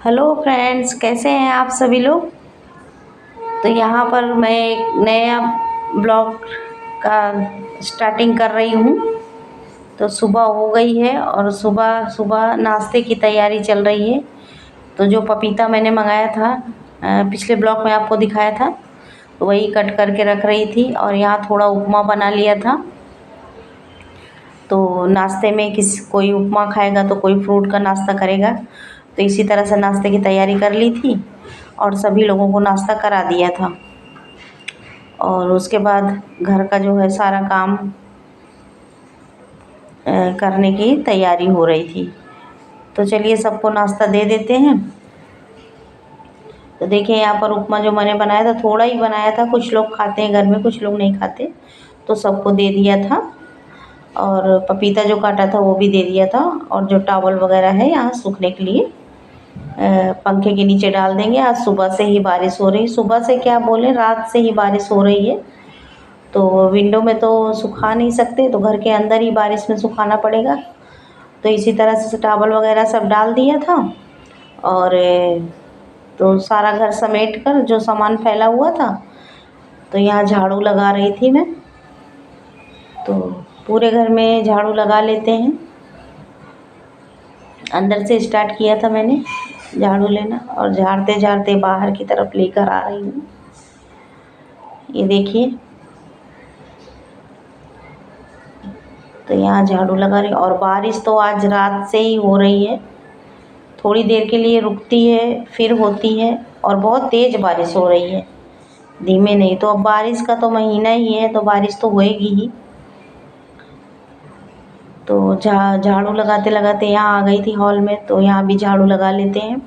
Hello friends, कैसे हैं आप सभी लोग। तो यहाँ पर मैं एक नया ब्लॉग का स्टार्टिंग कर रही हूँ। तो सुबह हो गई है और सुबह सुबह नाश्ते की तैयारी चल रही है। तो जो पपीता मैंने मंगाया था, पिछले ब्लॉग में आपको दिखाया था, तो वही कट करके रख रही थी। और यहाँ थोड़ा उपमा बना लिया था। तो नाश्ते में कोई उपमा खाएगा तो कोई फ्रूट का नाश्ता करेगा। तो इसी तरह से नाश्ते की तैयारी कर ली थी और सभी लोगों को नाश्ता करा दिया था। और उसके बाद घर का जो है सारा काम करने की तैयारी हो रही थी। तो चलिए सबको नाश्ता दे देते हैं। तो देखिए यहाँ पर उपमा जो मैंने बनाया था, थोड़ा ही बनाया था। कुछ लोग खाते हैं घर में, कुछ लोग नहीं खाते, तो सबको दे दिया था। और पपीता जो काटा था वो भी दे दिया था। और जो टॉवल वगैरह है यहाँ सूखने के लिए पंखे के नीचे डाल देंगे। आज सुबह से ही बारिश हो रही, सुबह से क्या बोले, रात से ही बारिश हो रही है। तो विंडो में तो सुखा नहीं सकते, तो घर के अंदर ही बारिश में सुखाना पड़ेगा। तो इसी तरह से टॉवल वगैरह सब डाल दिया था। और तो सारा घर समेट कर जो सामान फैला हुआ था, तो यहाँ झाड़ू लगा रही थी मैं। तो पूरे घर में झाड़ू लगा लेते हैं। अंदर से स्टार्ट किया था मैंने झाड़ू लेना, और झाड़ते झाड़ते बाहर की तरफ लेकर आ रही हूँ। ये देखिए, तो यहाँ झाड़ू लगा रही। और बारिश तो आज रात से ही हो रही है। थोड़ी देर के लिए रुकती है, फिर होती है, और बहुत तेज़ बारिश हो रही है, धीमे नहीं। तो अब बारिश का तो महीना ही है, तो बारिश तो होएगी ही। तो झाड़ू लगाते लगाते यहाँ आ गई थी हॉल में, तो यहाँ भी झाड़ू लगा लेते हैं।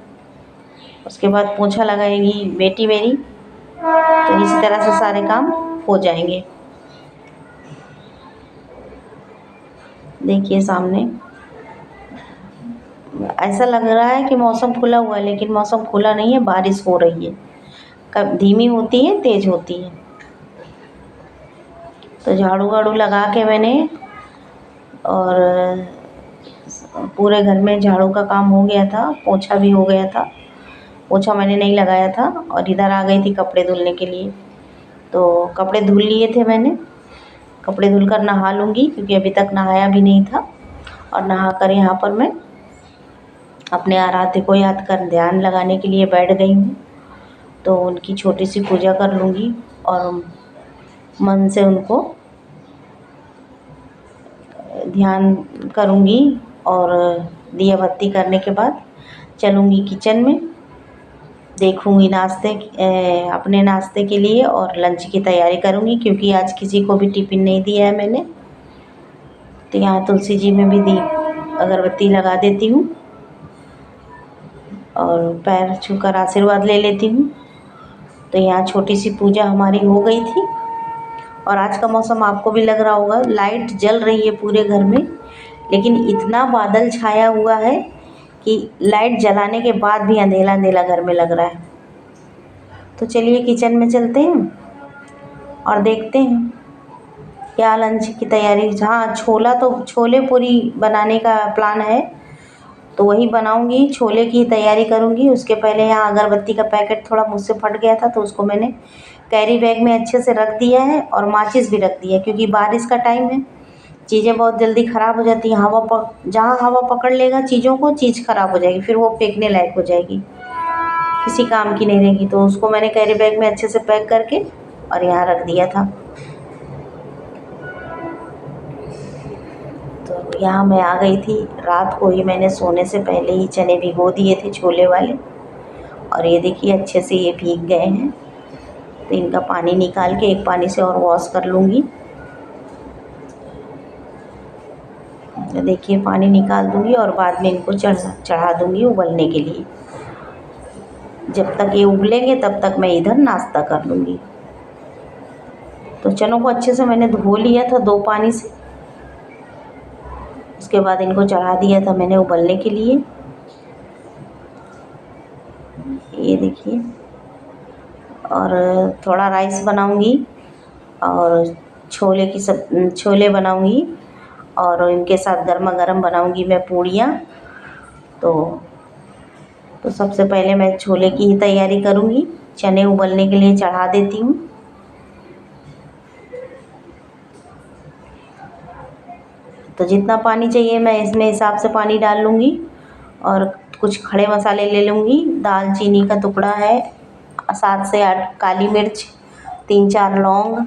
उसके बाद पोछा लगाएगी बेटी मेरी। तो इसी तरह से सारे काम हो जाएंगे। देखिए सामने ऐसा लग रहा है कि मौसम खुला हुआ है, लेकिन मौसम खुला नहीं है, बारिश हो रही है। कब धीमी होती है, तेज़ होती है। तो झाड़ू वाड़ू लगा के मैंने, और पूरे घर में झाड़ू का काम हो गया था, पोछा भी हो गया था। पोछा मैंने नहीं लगाया था, और इधर आ गई थी कपड़े धुलने के लिए। तो कपड़े धुल लिए थे मैंने। कपड़े धुलकर नहा लूँगी, क्योंकि अभी तक नहाया भी नहीं था। और नहाकर यहाँ पर मैं अपने आराध्य को याद कर ध्यान लगाने के लिए बैठ गई हूँ। तो उनकी छोटी सी पूजा कर लूँगी, और मन से उनको ध्यान करूँगी। और दिया बत्ती करने के बाद चलूँगी किचन में, देखूँगी अपने नाश्ते के लिए, और लंच की तैयारी करूँगी, क्योंकि आज किसी को भी टिफ़िन नहीं दिया है मैंने। तो यहाँ तुलसी जी में भी अगरबत्ती लगा देती हूँ, और पैर छूकर आशीर्वाद ले लेती हूँ। तो यहाँ छोटी सी पूजा हमारी हो गई थी। और आज का मौसम आपको भी लग रहा होगा, लाइट जल रही है पूरे घर में, लेकिन इतना बादल छाया हुआ है कि लाइट जलाने के बाद भी अंधेला अंधेला घर में लग रहा है। तो चलिए किचन में चलते हैं और देखते हैं क्या लंच की तैयारी। हाँ, छोले पूरी बनाने का प्लान है, तो वही बनाऊंगी, छोले की तैयारी करूंगी। उसके पहले यहाँ अगरबत्ती का पैकेट थोड़ा मुझसे फट गया था, तो उसको मैंने कैरी बैग में अच्छे से रख दिया है, और माचिस भी रख दिया है, क्योंकि बारिश का टाइम है, चीज़ें बहुत जल्दी ख़राब हो जाती हैं। जहाँ हवा पकड़ लेगा चीज़ों को, चीज़ ख़राब हो जाएगी, फिर वो फेंकने लायक हो जाएगी, किसी काम की नहीं रहेगी। तो उसको मैंने कैरी बैग में अच्छे से पैक करके और यहाँ रख दिया था। तो यहाँ मैं आ गई थी, रात को ही मैंने सोने से पहले ही चने भिगो दिए थे, छोले वाले। और ये देखिए अच्छे से ये भीग गए हैं। तो इनका पानी निकाल के एक पानी से और वॉश कर लूँगी। तो देखिए पानी निकाल दूँगी, और बाद में इनको चढ़ा दूँगी उबलने के लिए। जब तक ये उबलेंगे तब तक मैं इधर नाश्ता कर लूँगी। तो चनों को अच्छे से मैंने धो लिया था 2 पानी से। उसके बाद इनको चढ़ा दिया था मैंने उबलने के लिए। ये देखिए, और थोड़ा राइस बनाऊंगी, और छोले बनाऊंगी, और इनके साथ गर्मा गर्म बनाऊंगी मैं पूड़ियाँ। तो तो सबसे पहले मैं छोले की ही तैयारी करूँगी। चने उबलने के लिए चढ़ा देती हूँ। तो जितना पानी चाहिए मैं इसमें हिसाब से पानी डाल लूँगी और कुछ खड़े मसाले ले लूँगी। दालचीनी का टुकड़ा है, 7 से 8 काली मिर्च, 3-4 लौंग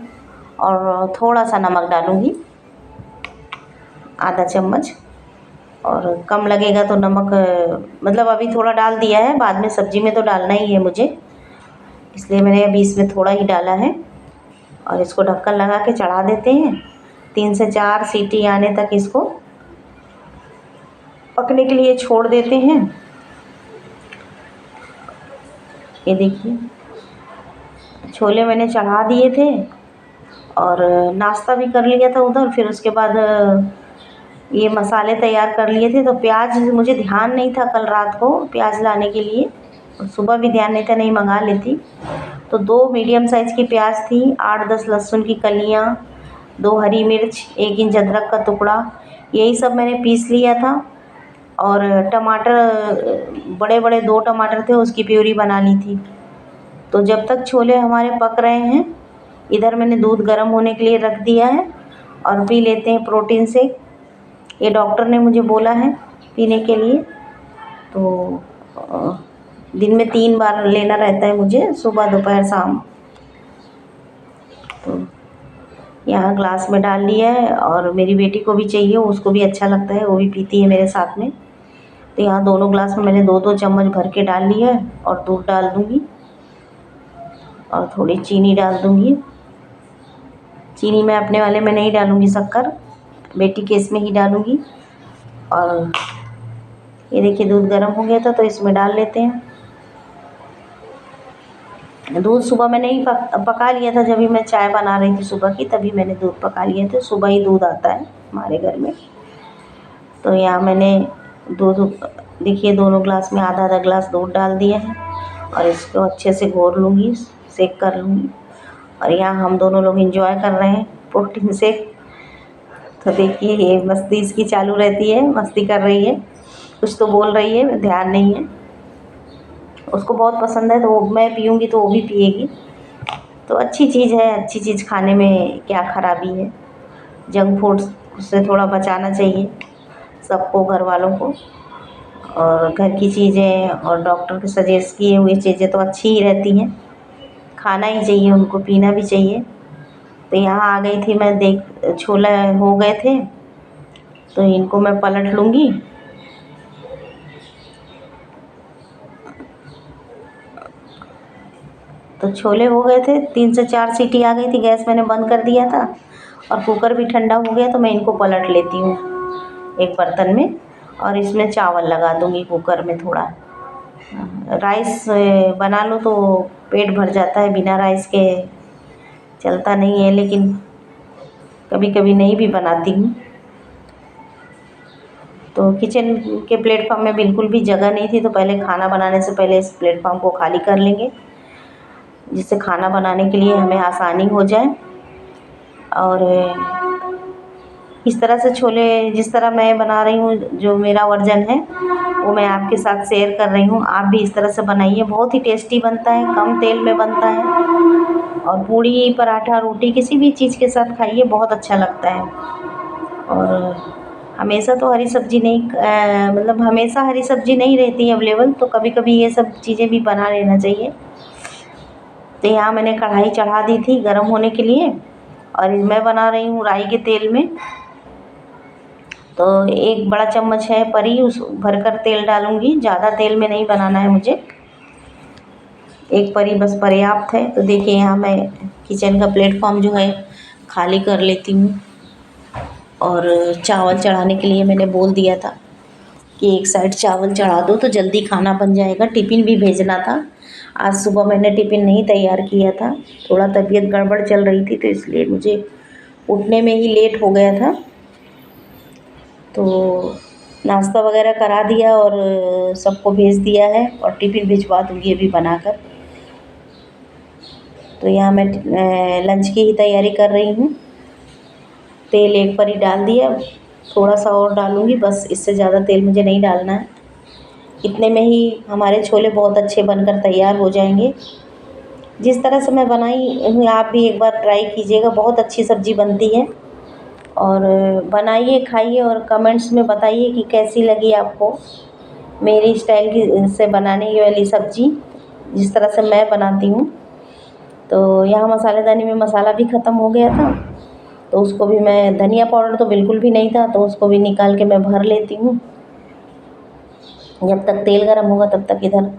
और थोड़ा सा नमक डालूँगी, आधा चम्मच। और कम लगेगा तो नमक मतलब अभी थोड़ा डाल दिया है, बाद में सब्ज़ी में तो डालना ही है मुझे, इसलिए मैंने अभी इसमें थोड़ा ही डाला है। और इसको ढक्कन लगा के चढ़ा देते हैं। 3 से 4 सीटी आने तक इसको पकने के लिए छोड़ देते हैं। ये देखिए छोले मैंने चढ़ा दिए थे और नाश्ता भी कर लिया था उधर। फिर उसके बाद ये मसाले तैयार कर लिए थे। तो प्याज मुझे ध्यान नहीं था कल रात को प्याज लाने के लिए, और सुबह भी ध्यान नहीं था, नहीं मंगा लेती। तो 2 मीडियम साइज़ की प्याज थी, 8-10 लहसुन की कलियाँ, 2 हरी मिर्च, 1 इंच अदरक का टुकड़ा, यही सब मैंने पीस लिया था। और टमाटर बड़े बड़े 2 टमाटर थे, उसकी प्यूरी बना ली थी। तो जब तक छोले हमारे पक रहे हैं, इधर मैंने दूध गर्म होने के लिए रख दिया है और पी लेते हैं प्रोटीन शेक। ये डॉक्टर ने मुझे बोला है पीने के लिए। तो दिन में 3 बार लेना रहता है मुझे, सुबह दोपहर शाम। तो यहाँ ग्लास में डाल लिया है और मेरी बेटी को भी चाहिए, उसको भी अच्छा लगता है, वो भी पीती है मेरे साथ में। तो यहाँ दोनों ग्लास में मैंने 2-2 चम्मच भर के डाल लिया है और दूध डाल दूँगी और थोड़ी चीनी डाल दूँगी। चीनी मैं अपने वाले में नहीं डालूँगी, शक्कर बेटी के इसमें ही डालूँगी। और ये देखिए दूध गर्म हो गया था, तो इसमें डाल लेते हैं। दूध सुबह मैंने ही पका लिया था, जब भी मैं चाय बना रही थी सुबह की, तभी मैंने दूध पका लिया था। सुबह ही दूध आता है हमारे घर में। तो यहाँ मैंने दूध देखिए दोनों ग्लास में आधा आधा ग्लास दूध डाल दिया है और इसको अच्छे से घोर लूँगी, शेक कर लूँगी। और यहाँ हम दोनों लोग एंजॉय कर रहे हैं प्रोटीन शेक। तो देखिए ये मस्ती इसकी चालू रहती है, मस्ती कर रही है, कुछ तो बोल रही है, ध्यान नहीं है। उसको बहुत पसंद है, तो मैं पीऊँगी तो वो भी पिएगी। तो अच्छी चीज़ है, अच्छी चीज़ खाने में क्या ख़राबी है। जंक फूड से थोड़ा बचाना चाहिए सबको, घर वालों को। और घर की चीज़ें और डॉक्टर के सजेस्ट किए हुई चीज़ें तो अच्छी ही रहती हैं, खाना ही चाहिए उनको, पीना भी चाहिए। तो यहाँ आ गई थी मैं, छोले हो गए थे, तो इनको मैं पलट लूँगी। तो छोले हो गए थे, 3 से 4 सीटी आ गई थी, गैस मैंने बंद कर दिया था और कुकर भी ठंडा हो गया। तो मैं इनको पलट लेती हूँ एक बर्तन में और इसमें चावल लगा दूँगी कुकर में थोड़ा। राइस बना लो तो पेट भर जाता है, बिना राइस के चलता नहीं है, लेकिन कभी कभी नहीं भी बनाती हूँ। तो किचन के प्लेटफॉर्म में बिल्कुल भी जगह नहीं थी, तो पहले खाना बनाने से पहले इस प्लेटफॉर्म को खाली कर लेंगे, जिससे खाना बनाने के लिए हमें आसानी हो जाए। और इस तरह से छोले जिस तरह मैं बना रही हूँ, जो मेरा वर्जन है वो मैं आपके साथ शेयर कर रही हूँ। आप भी इस तरह से बनाइए, बहुत ही टेस्टी बनता है, कम तेल में बनता है और पूड़ी पराठा रोटी किसी भी चीज़ के साथ खाइए, बहुत अच्छा लगता है। और हमेशा तो हरी सब्ज़ी नहीं मतलब हमेशा हरी सब्ज़ी नहीं रहती है अवेलेबल, तो कभी कभी ये सब चीज़ें भी बना लेना चाहिए। तो यहाँ मैंने कढ़ाई चढ़ा दी थी गर्म होने के लिए और मैं बना रही हूँ राई के तेल में। तो 1 बड़ा चम्मच है परी, उस भरकर तेल डालूँगी, ज़्यादा तेल में नहीं बनाना है मुझे, 1 परी बस पर्याप्त है। तो देखिए यहाँ मैं किचन का प्लेटफॉर्म जो है खाली कर लेती हूँ। और चावल चढ़ाने के लिए मैंने बोल दिया था कि एक साइड चावल चढ़ा दो तो जल्दी खाना बन जाएगा। टिफ़िन भी भेजना था, आज सुबह मैंने टिफ़िन नहीं तैयार किया था, थोड़ा तबीयत गड़बड़ चल रही थी, तो इसलिए मुझे उठने में ही लेट हो गया था। तो नाश्ता वगैरह करा दिया और सबको भेज दिया है और टिफ़िन भिजवा दूँगी अभी बनाकर। तो यहाँ मैं लंच की ही तैयारी कर रही हूँ। तेल 1 परी डाल दिया, थोड़ा सा और डालूँगी बस, इससे ज़्यादा तेल मुझे नहीं डालना है। इतने में ही हमारे छोले बहुत अच्छे बनकर तैयार हो जाएंगे। जिस तरह से मैं बनाई हूँ आप भी एक बार ट्राई कीजिएगा, बहुत अच्छी सब्ज़ी बनती है। और बनाइए, खाइए और कमेंट्स में बताइए कि कैसी लगी आपको मेरी स्टाइल की से बनाने की वाली सब्ज़ी, जिस तरह से मैं बनाती हूँ। तो यहाँ मसालेदानी में मसाला भी ख़त्म हो गया था, तो उसको भी मैं, धनिया पाउडर तो बिल्कुल भी नहीं था, तो उसको भी निकाल के मैं भर लेती हूँ। जब तक तेल गर्म होगा तब तक इधर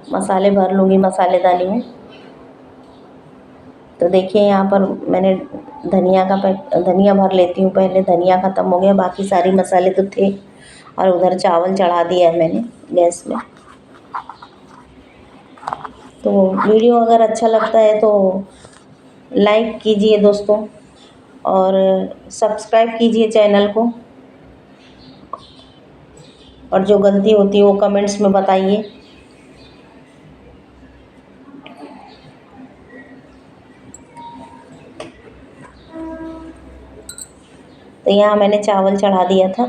मसाले भर लूँगी मसालेदानी में। तो देखिए यहाँ पर मैंने धनिया भर लेती हूँ पहले। धनिया ख़त्म हो गया, बाकी सारी मसाले तो थे। और उधर चावल चढ़ा दिया है मैंने गैस में। तो वीडियो अगर अच्छा लगता है तो लाइक कीजिए दोस्तों, और सब्सक्राइब कीजिए चैनल को, और जो गलती होती है वो कमेंट्स में बताइए। तो यहाँ मैंने चावल चढ़ा दिया था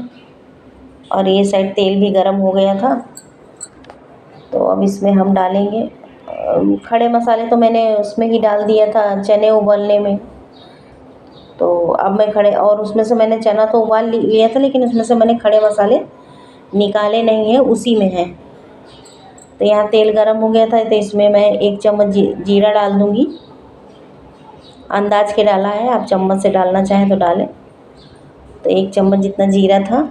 और ये साइड तेल भी गरम हो गया था। तो अब इसमें हम डालेंगे खड़े मसाले। तो मैंने उसमें ही डाल दिया था चने उबालने में। तो अब मैं और उसमें से मैंने चना तो उबाल लिया था, लेकिन उसमें से मैंने खड़े मसाले निकाले नहीं हैं, उसी में है। तो यहाँ तेल गरम हो गया था, तो इसमें मैं 1 चम्मच जीरा डाल दूँगी। अंदाज के डाला है, आप चम्मच से डालना चाहें तो डालें। तो 1 चम्मच जितना जीरा था।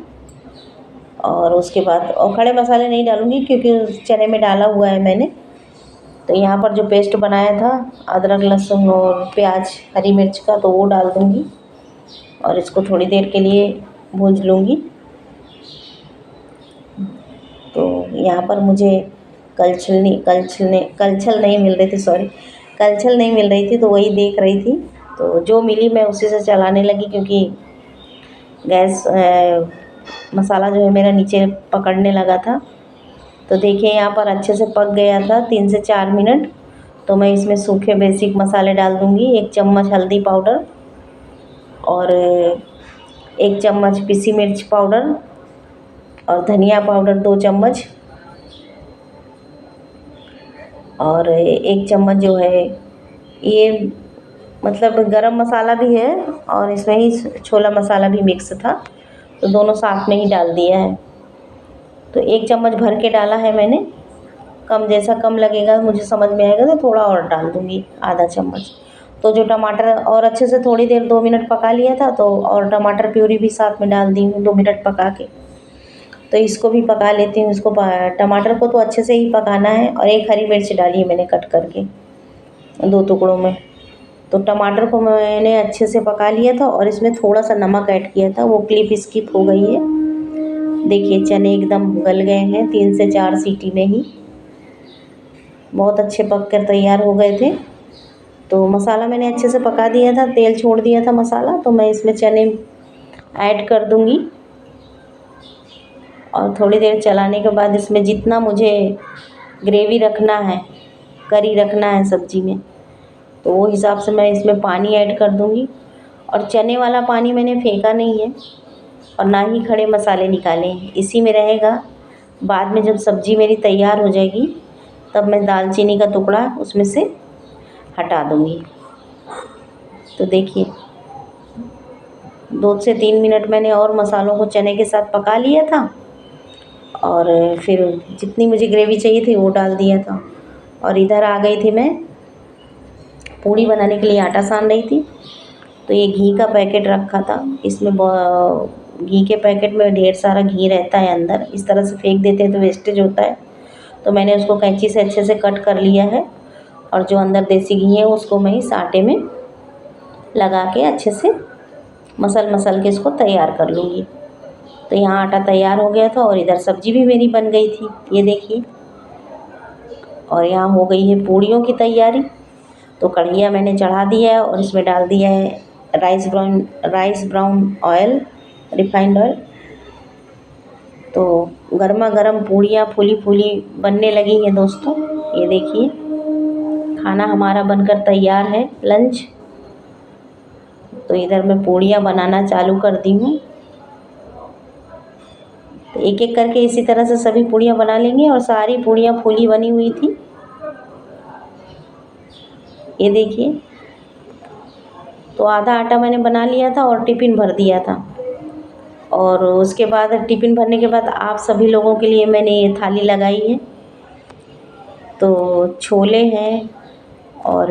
और उसके बाद और खड़े मसाले नहीं डालूँगी क्योंकि चने में डाला हुआ है मैंने। तो यहाँ पर जो पेस्ट बनाया था अदरक लहसुन और प्याज हरी मिर्च का, तो वो डाल दूँगी और इसको थोड़ी देर के लिए भूंज लूँगी। तो यहाँ पर मुझे कलछल नहीं मिल रही थी, कलछल नहीं मिल रही थी, तो वही देख रही थी। तो जो मिली मैं उसी से चलाने लगी, क्योंकि गैस मसाला जो है मेरा नीचे पकड़ने लगा था। तो देखिए यहाँ पर अच्छे से पक गया था 3 से 4 मिनट। तो मैं इसमें सूखे बेसिक मसाले डाल दूँगी। 1 चम्मच हल्दी पाउडर और 1 चम्मच पिसी मिर्च पाउडर और धनिया पाउडर 2 चम्मच और 1 चम्मच जो है ये मतलब गरम मसाला भी है, और इसमें ही छोला मसाला भी मिक्स था, तो दोनों साथ में ही डाल दिया है। तो 1 चम्मच भर के डाला है मैंने। कम जैसा कम लगेगा मुझे समझ में आएगा तो थोड़ा और डाल दूँगी, आधा चम्मच। तो जो टमाटर और अच्छे से थोड़ी देर 2 मिनट पका लिया था, तो और टमाटर प्यूरी भी साथ में डाल दी हूँ 2 मिनट पका के। तो इसको भी पका लेती हूँ। इसको टमाटर को तो अच्छे से ही पकाना है। और 1 हरी मिर्च डाली है मैंने कट करके 2 टुकड़ों में। तो टमाटर को मैंने अच्छे से पका लिया था और इसमें थोड़ा सा नमक ऐड किया था, वो क्लिप स्किप हो गई है। देखिए चने एकदम गल गए हैं 3 से 4 सीटी में ही, बहुत अच्छे पक कर तैयार हो गए थे। तो मसाला मैंने अच्छे से पका दिया था, तेल छोड़ दिया था मसाला। तो मैं इसमें चने ऐड कर दूँगी और थोड़ी देर चलाने के बाद इसमें जितना मुझे ग्रेवी रखना है, करी रखना है सब्ज़ी में, तो वो हिसाब से मैं इसमें पानी ऐड कर दूँगी। और चने वाला पानी मैंने फेंका नहीं है और ना ही खड़े मसाले निकाले हैं, इसी में रहेगा। बाद में जब सब्ज़ी मेरी तैयार हो जाएगी तब मैं दालचीनी का टुकड़ा उसमें से हटा दूँगी। तो देखिए 2 से 3 मिनट मैंने और मसालों को चने के साथ पका लिया था, और फिर जितनी मुझे ग्रेवी चाहिए थी वो डाल दिया था। और इधर आ गई थी मैं पूड़ी बनाने के लिए आटा सान रही थी। तो ये घी का पैकेट रखा था, इसमें घी के पैकेट में ढेर सारा घी रहता है अंदर, इस तरह से फेंक देते हैं तो वेस्टेज होता है। तो मैंने उसको कैंची से अच्छे से कट कर लिया है, और जो अंदर देसी घी है उसको मैं इस आटे में लगा के अच्छे से मसल के इसको तैयार कर लूँगी। तो यहाँ आटा तैयार हो गया था और इधर सब्ज़ी भी मेरी बन गई थी, ये देखिए। और यहाँ हो गई है पूड़ियों की तैयारी। तो कढ़िया मैंने चढ़ा दिया है और इसमें डाल दिया है rice brown oil, refined oil. तो गर्मा गर्म पूड़ियाँ फूली फूली बनने लगी हैं दोस्तों, ये देखिए। खाना हमारा बनकर तैयार है, लंच। तो इधर मैं पूड़ियाँ बनाना चालू कर दी हूँ। तो एक एक करके इसी तरह से सभी पूड़ियाँ बना लेंगे। और सारी पूड़ियाँ फूली बनी हुई थी, ये देखिए। तो आधा आटा मैंने बना लिया था और टिफ़िन भर दिया था। और उसके बाद टिफ़िन भरने के बाद आप सभी लोगों के लिए मैंने ये थाली लगाई है। तो छोले हैं और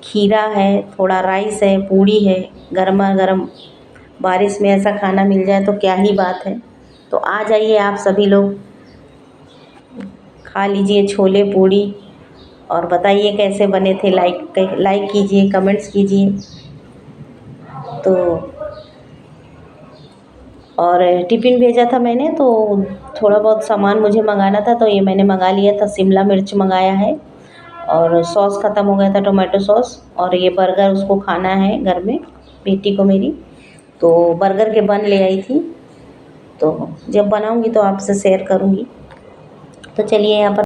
खीरा है, थोड़ा राइस है, पूड़ी है, गरमा गरम। बारिश में ऐसा खाना मिल जाए तो क्या ही बात है। तो आ जाइए आप सभी लोग, खा लीजिए छोले पूड़ी और बताइए कैसे बने थे। लाइक कीजिए, कमेंट्स कीजिए। तो और टिफ़िन भेजा था मैंने, तो थोड़ा बहुत सामान मुझे मंगाना था, तो ये मैंने मंगा लिया था। शिमला मिर्च मंगाया है और सॉस ख़त्म हो गया था, टोमेटो सॉस। और ये बर्गर उसको खाना है घर में, बेटी को मेरी। तो बर्गर के बन ले आई थी, तो जब बनाऊंगी तो आपसे शेयर करूंगी। तो चलिए यहाँ पर